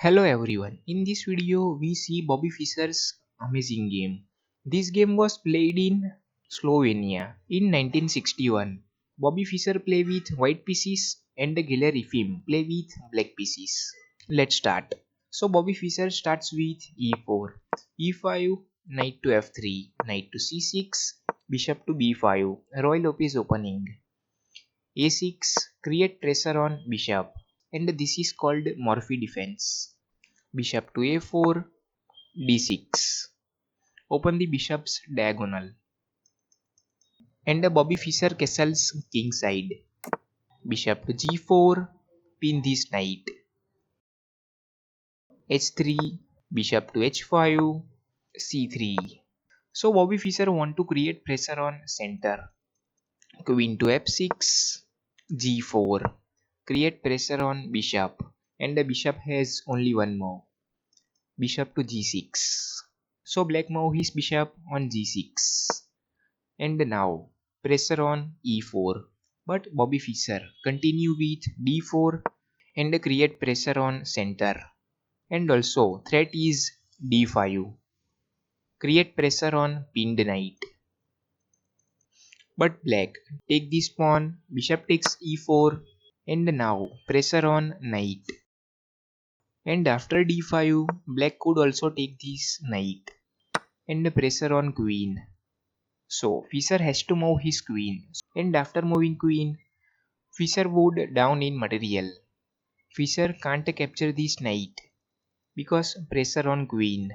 Hello everyone, in this video we see Bobby Fischer's amazing game. This game was played in Slovenia in 1961. Bobby Fischer play with white pieces and the killer Efim play with black pieces. Let's start. So Bobby Fischer starts with e4, e5, knight to f3, knight to c6, bishop to b5, Ruy Lopez Opening, a6, create pressure on bishop, and this is called Morphy defense. Bishop to a4, d6. Open the bishop's diagonal. And the Bobby Fischer castles king side. Bishop to g4, pin this knight. h3, bishop to h5, c3. So Bobby Fischer want to create pressure on center. Queen to f6, g4. Create pressure on bishop. And the bishop has only one move. Bishop to g6. So black move his bishop on g6. And now pressure on e4. But Bobby Fischer continue with d4 and create pressure on center. And also threat is d5. Create pressure on pinned knight. But black take this pawn, bishop takes e4, and now pressure on knight. And after d5, black could also take this knight and pressure on queen. So Fischer has to move his queen, and after moving queen, Fischer would down in material. Fischer can't capture this knight because pressure on queen.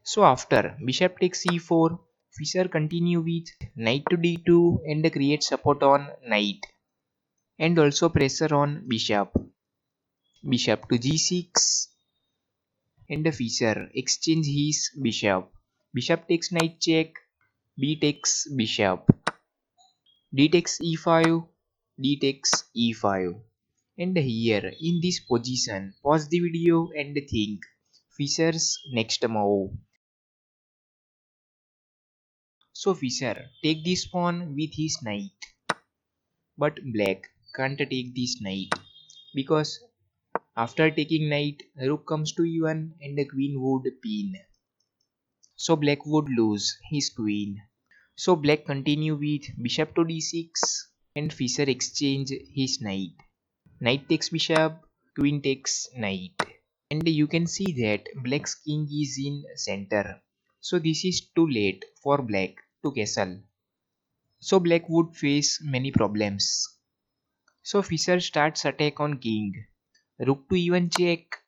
So after bishop takes e4, Fischer continue with knight to d2 and create support on knight, and also pressure on bishop. Bishop to g6, and Fischer exchange his bishop. Bishop takes knight check, b takes bishop. D takes e5, d takes e5. And here in this position, pause the video and think Fischer's next move. So Fischer take this pawn with his knight, but black can't take this knight because after taking knight, rook comes to e1 and the queen would pin. So black would lose his queen. So black continue with bishop to d6 and Fischer exchange his knight. Knight takes bishop, queen takes knight. And you can see that black's king is in center. So this is too late for black to castle. So black would face many problems. So Fischer starts attack on king. Rook to e1 check.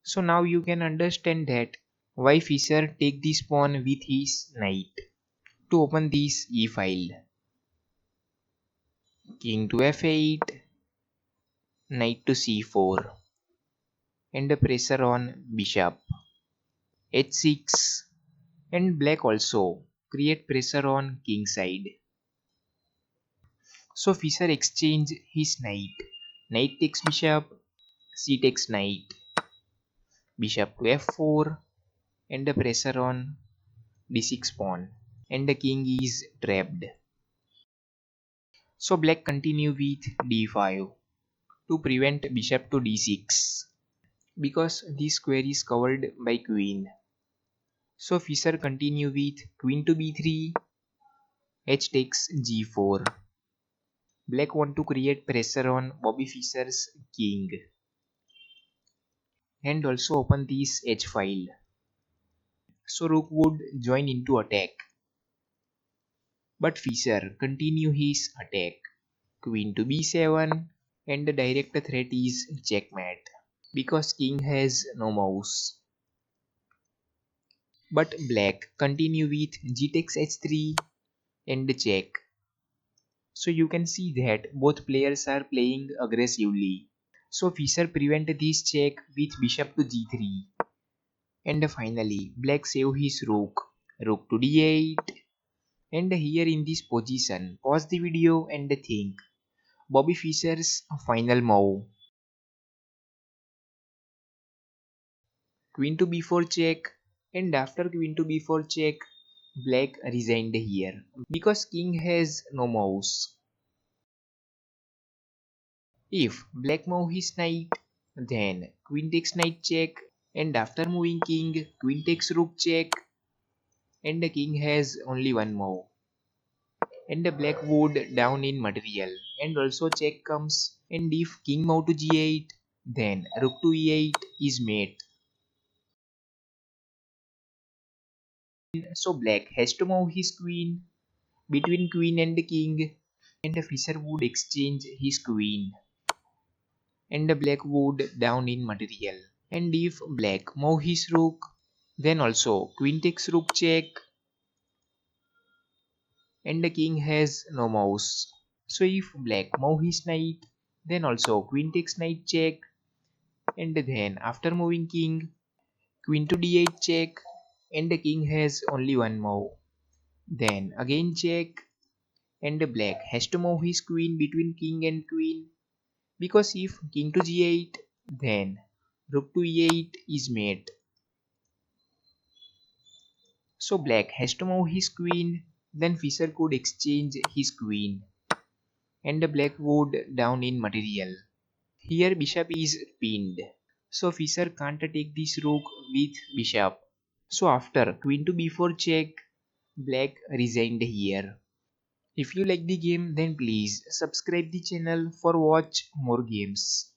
So now you can understand that why Fischer take this pawn with his knight. To open this e file. King to f8. Knight to c4. And the pressure on bishop. h6. And black also create pressure on king side. So Fischer exchange his knight. Knight takes bishop, c takes knight, bishop to f4, and the pressure on d6 pawn, and the king is trapped. So black continue with d5 to prevent bishop to d6 because this square is covered by queen. So Fischer continue with queen to b3, h takes g4. Black want to create pressure on Bobby Fischer's king and also open this h file. So rook would join into attack. But Fischer continue his attack. Queen to b7 and the direct threat is checkmate because king has no mouse. But black continue with g takes h3 and check. So you can see that both players are playing aggressively. So Fischer prevent this check with bishop to g3. And finally black save his rook. Rook to d8. And here in this position, pause the video and think Bobby Fischer's final move. Queen to b4 check, and after queen to b4 check, black resigned here because king has no mouse. If black move his knight, then queen takes knight check And after moving king, queen takes rook check, and the king has only one move. And the black wood down in material, and also check comes, and if king move to g8, then rook to e8 is mate. So black has to move his queen between queen and the king, and the Fischer would exchange his queen, and the black would down in material. And if black move his rook, then also queen takes rook check, and the king has no mouse. So if black move his knight, then also queen takes knight check, and then after moving king, queen to d8 check, and the king has only one move. Then again check, and the black has to move his queen between king and queen, because if king to g8, then rook to e8 is mate. So black has to move his queen, then Fischer could exchange his queen, and the black would down in material. Here bishop is pinned, so Fischer can't take this rook with bishop. So after queen to b4 check, black resigned here. If you like the game, then please subscribe the channel for watch more games.